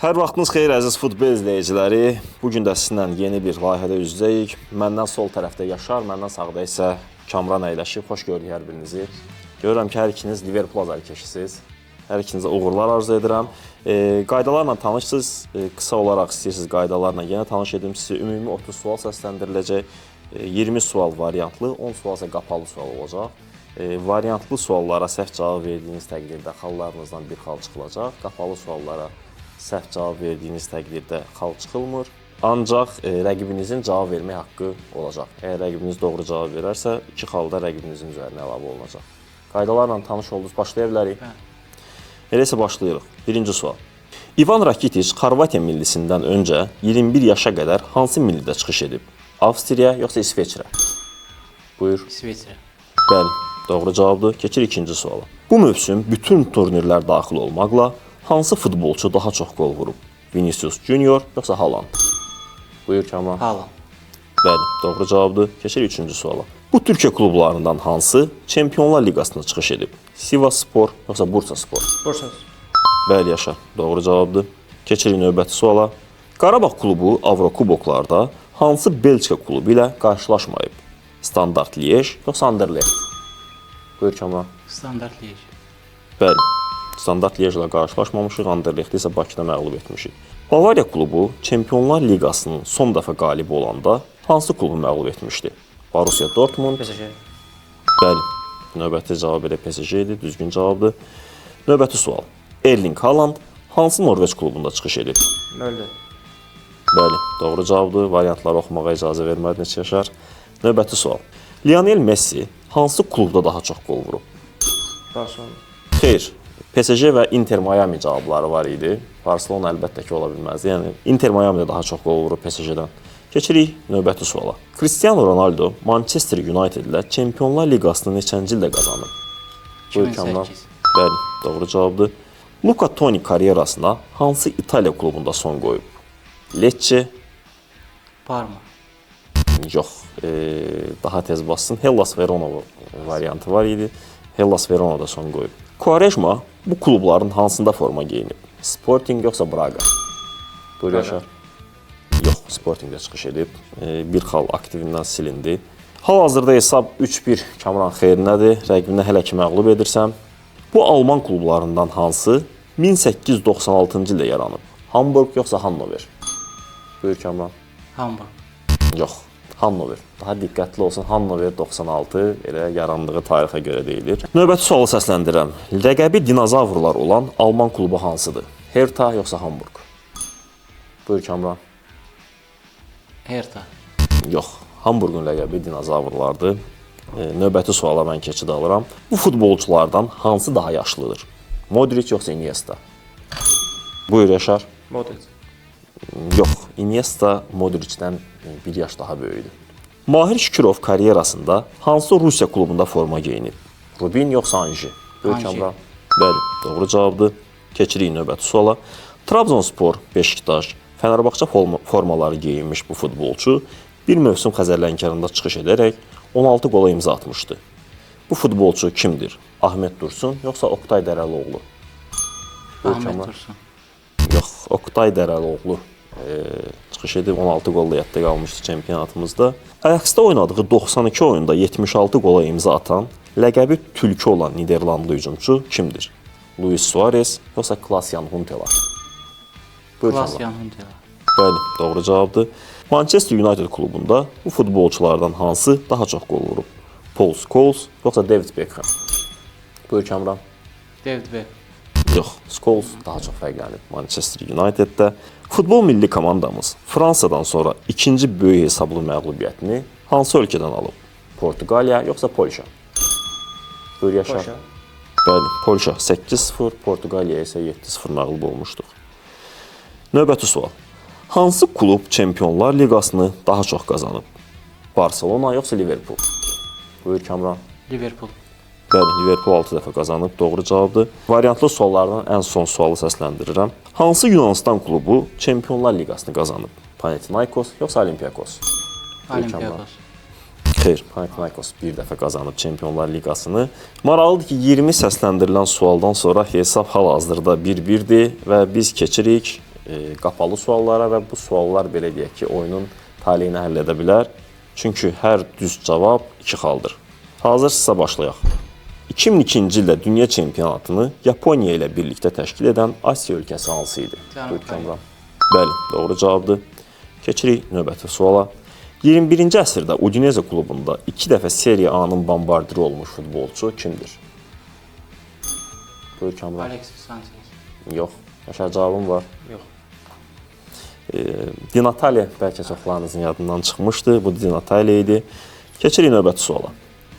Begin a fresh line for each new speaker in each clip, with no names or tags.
Hər vaxtınız xeyir əziz futbol izləyiciləri. Bugün də sizinlə yeni bir layihədə üz-üzəyik. Məndən sol tərəfdə Yaşar, məndən sağda isə Kamran əyləşib. Xoş gördük hər birinizi. Görürəm ki, hər ikiniz Liverpool azarkeşisiniz. Hər ikinizə uğurlar arzu edirəm. Qaydalarla tanışsınız. Qısa olaraq istəyirsiniz qaydalarla yenə tanış edim sizi. Ümumi 30 sual səsləndiriləcək. 20 sual variantlı, 10 sual isə qapalı sual olacaq. Variantlı suallara səhv cavab verdiyiniz təqdirdə xallarınızdan bir xal çıxılacaq. Qapalı suallara səhv cavab verdiyiniz təqdirdə xal çıxılmır. Ancaq rəqibinizin cavab vermək haqqı olacaq. Əgər rəqibiniz doğru cavab verərsə, 2 xal da rəqibinizin üzərinə əlavə olunacaq. Qaydalarla tanış oldunuz, başlaya bilərik. Elə isə başlayırıq. Birinci sual. İvan Rakitic Xorvatiya millisindən öncə 21 yaşa qədər hansı millidə çıxış edib? Avstriya yoxsa İsveçrə? Buyur.
İsveçrə.
Bəli, doğru cavabdır. Keçir ikinci suala. Bu mövsüm bütün turnirlər daxil olmaqla hansı futbolçu daha çox qol vurub? Vinicius Junior yoxsa Haaland? Buyur Kamran.
Haaland.
Bəli, doğru cavabdır. Keçir üçüncü suala. Bu Türkiyə klublarından hansı Çempionlar Liqasına çıxış edib? Sivasspor yoxsa Bursaspor?
Bursa.
Bəli, Yaşar. Doğru cavabdır. Keçirik növbəti suala. Qarabağ klubu Avrokuboklarda hansı Belçika klubu ilə qarşılaşmayıb? Standart Liège yoxsa Anderlecht? Buyur Kamran.
Standart Liège.
Bəli. Standart Liège ilə qarşılaşmamışıq, Anderlecht isə Bakıda məğlub etmişik. Bavariya klubu Çempionlar Liqasının son dəfə qalibi olanda hansı klubu məğlub etmişdi? Borussia Dortmund.
PSG.
Bəli. Növbəti cavab elə PSG idi, düzgün cavabdır. Növbəti sual. Erling Haaland hansı Norveç klubunda çıxış edib?
Mölde.
Bəli, doğru cavabdır. Variantları oxumağa icazə vermədiniz Yaşar. Növbəti sual. Lionel Messi hansı klubda daha çox qol vurub?
Barcelona.
Xeyr. PSG və Inter Miami cavabları var idi. Barcelona əlbəttə ki, ola bilməzdi. Yəni Inter Miami də daha çox qol vurub PSG-dən. Keçirik növbəti suala. Cristiano Ronaldo Manchester United ilə Çempionlar Liqasını neçənci ildə qazanıb? Buyur Kamran.
2008.
Bəli, doğru cavabdır. Luca Toni karyerasına hansı İtaliya klubunda son qoyub? Lecce?
Parma.
Yox, daha tez bassın. Hellas Verona variantı var idi. Hellas Verona'da son qoyub. Quaresma bu klubların hansında forma geyinib? Sporting yoxsa Braga? Buyur Yaşar. Yox, Sportingdə çıxış edib. Bir xal aktivindən silindi. Hal-hazırda hesab 3-1 Kamran xeyrinədir. Rəqibinə hələ ki məğlub edirsən. Bu Alman klublarından hansı 1896-cı ildə yaranıb? Hamburg yoxsa Hannover? Buyur Kamran.
Hamburg.
Yox, Hannover. Daha diqqətli olsun. Hannover 96 elə yarandığı tarixə görə deyilir. Növbəti sualı səsləndirəm. Rəqəbi dinozavrlar olan Alman klubu hansıdır? Hertha yoxsa Hamburg? Buyur Kamran.
Hertha.
Yox, Hamburgun rəqəbi dinozavrlardır. Növbəti suala mən keçid alıram. Bu futbolçulardan hansı daha yaşlıdır? Modric yoxsa Iniesta? Buyur Yaşar.
Modric.
Yox, Iniesta Modric'dən bir yaş daha böyükdür. Mahir Şükürov karyerasında hansı Rusiya klubunda forma geyinib? Rubin yoxsa Anji? Buyur
Anji.
Kamran. Bəli, doğru cavabdır. Keçirik növbəti suala. Trabzonspor, Beşiktaş, Fenerbahçe formaları geyinmiş bu futbolçu bir mövsüm Xəzərlənkarında çıxış edərək 16 qola imza atmışdı. Bu futbolçu kimdir? Ahmet Dursun yoxsa Oktay Dərəloğlu? Buyur
Ahmet
Kamran.
Dursun.
Yox, Oktay Dərəloğlu çıxış edib 16 qolla yadda qalmışdı çempionatımızda. Ajax-da oynadığı 92 oyunda 76 qola imza atan, ləqəbi tülkü olan Niderlandlı hücumçu kimdir? Luis Suarez yoxsa Klaas-Jan Huntelaar? Buyur Kamran.
Klaas-Jan Huntelaar.
Bəli, doğru cavabdır. Manchester United klubunda bu futbolçulardan hansı daha çox qol vurub? Paul Scholes yoxsa David Beckham? Buyur Kamran.
David Beckham.
Yox, Scholes daha çox fərqlənib Manchester United-də. Futbol milli komandamız Fransadan sonra ikinci böyük hesablı məğlubiyyətini hansı ölkədən alıb? Portuqaliya yoxsa Polşa? Buyur Yaşar.
Polşa.
Bəli, Polşa 8-0, Portuqaliya isə 7-0 məğlub olmuşduq. Növbəti sual. Hansı klub Çempionlar Liqasını daha çox qazanıb? Barcelona yoxsa Liverpool? Buyur Kamran.
Liverpool.
Bəli, Liverpool 6 dəfə qazanıb, doğru cavabdır. Variantlı suallardan ən son sualı səsləndirirəm. Hansı Yunanistan klubu Çempionlar Liqasını qazanıb? Panathinaikos yoxsa Olympiakos?
Olympiakos.
Xeyr, Panathinaikos bir dəfə qazanıb Çempionlar Liqasını. Maraqlıdır ki, 20 səsləndirilən sualdan sonra hesab hal-hazırda 1-1-dir və biz keçirik qapalı suallara və bu suallar belə deyək ki, oyunun taleyini həll edə bilər. Çünki hər düz cavab 2 xaldır. Hazırsınızsa başlayaq. 2002-ci ildə dünya çempionatını Yaponiya ilə birlikdə təşkil edən Asiya ölkəsi hansı idi? Buyur Kamran. Bəli, doğru cavabdır. Keçirik növbəti suala. 21-ci əsrdə Udinese klubunda 2 dəfə Serie A-nın bombardiri olmuş futbolçu kimdir? Buyur Kamran.
Alexis Sanchez.
Yox. Yaşar cavabım var.
Yox.
Di Natale bəlkə çoxlarınızın yadından çıxmışdı. Bu Di Natale idi. Keçirik növbəti suala.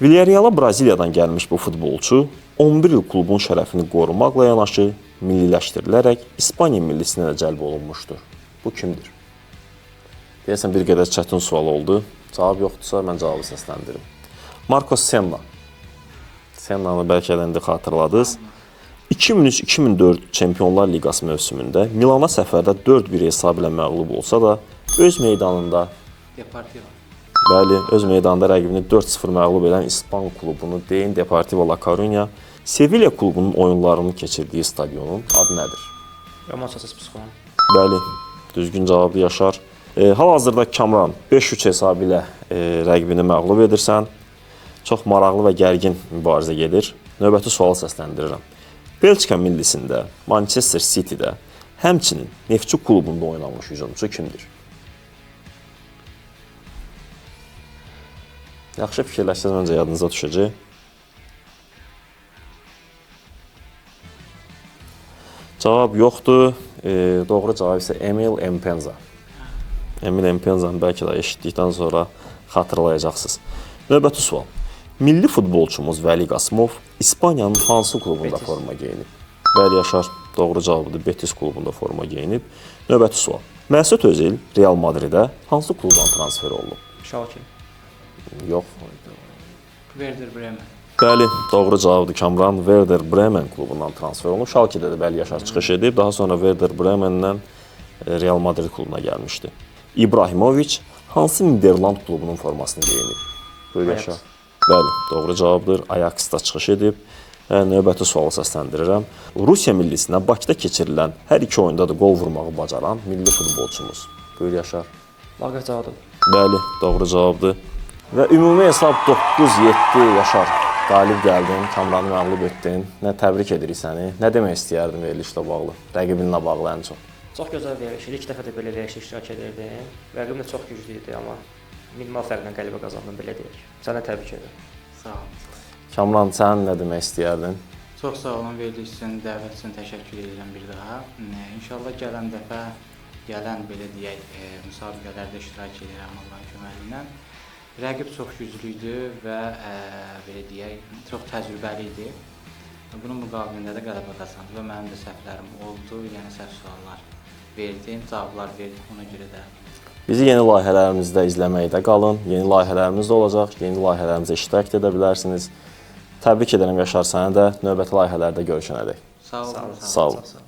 Villarreal Braziliyadan gəlmiş bu futbolçu 11 il klubun şərəfini qorumaqla yanaşı milliləşdirilərək İspaniya millisinə də cəlb olunmuşdur. Bu kimdir? Deyəsən bir qədər çətin sual oldu. Cavab yoxdursa mən cavabı səsləndirim. Marcos Senna. Senna'nı bəlkə də indi xatırladınız. 2003-2004 Çempionlar Liqası mövsümündə Milana səfərdə 4-1 hesab ilə məğlub olsa da öz meydanında
Deportivo.
Bəli, öz meydanında rəqibini 4-0 məğlub edən İspan klubunu deyin Deportivo La Coruña, Sevilla klubunun oyunlarını keçirdiyi stadionun adı nədir?
Roman Sasas Psixon.
Bəli, düzgün cavabı Yaşar. Hal-hazırda Kamran 5-3 hesabı ilə rəqibini məğlub edirsən. Çox maraqlı və gərgin mübarizə gedir. Növbəti sualı səsləndirirəm. Belçika millisində, Manchester City-də, həmçinin Neftçi klubunda oynamış hücumçu kimdir? Yaxşı fikirləşsəz məncə yadınıza düşəcək. Cavab yoxdur. Doğru cavab isə Emil Mpenza. Emil Mpenza'nı bəlkə də eşitdikdən sonra xatırlayacaqsınız. Növbəti sual. Milli futbolçumuz Vəli Qasımov İspaniyanın hansı klubunda forma geyinib? Bəli Yaşar, doğru cavabıdır. Betis klubunda forma geyinib. Növbəti sual. Məsud Özil Real Madridə hansı klubdan transfer olunub?
Schalke.
Yox.
Werder Bremen.
Bəli, doğru cavabdır Kamran. Werder Bremen klubundan transfer olunub. Schalke-də də bəli Yaşar çıxış edib. Daha sonra Werder Bremenlə Real Madrid klubuna gəlmişdi. İbrahimovic hansı Niderland klubunun formasını geyinib? Buyur Yaşar. Bəli, doğru cavabdır. Ajax-da çıxış edib. Növbəti sualı səsləndirirəm. Rusiya millisinə Bakıda keçirilən hər iki oyunda da qol vurmağı bacaran milli futbolçumuz. Buyur Yaşar.
Maqacadı.
Bəli, doğru cavabdır. Və ümumi hesab 9-7 Yaşar. Qalib gəldin, Kamranı məğlub etdin. Nə təbrik edirik səni. Nə demək istəyərdin verilişlə bağlı? Rəqibinlə bağlı ən çox.
Çox gözəl veriliş idi. 2 dəfə də belə verilişə iştirak edirdim. Rəqibim də çox güclü idi, amma minimal fərqlə qələbə qazandım, belə deyək. Sənə təbrik edirəm.
Sağ olun.
Kamran, sən nə demək istəyərdin?
Çox sağ olun, veriliş üçün, dəvət üçün təşəkkür edirəm bir daha. İnşallah gələn dəfə, gələn belə deyək, müsabiqələrdə iştirak edirəm Allahın köməyi ilə. Rəqib çox güclü idi və belə deyək, çox təcrübəli idi. Bunun müqabilində də qələbə qazandı və mənim də səhvlərim oldu, yəni səhv suallar verdim, cavablar verdim, ona görə də.
Bizi yeni layihələrimizdə izləməkdə qalın. Yeni layihələrimiz də olacaq. Yeni layihələrimizə iştirak edə bilərsiniz. Təbrik edirəm Yaşar səni də. Növbəti layihələrdə görüşənədək.
Sağ olun.
Sağ olun.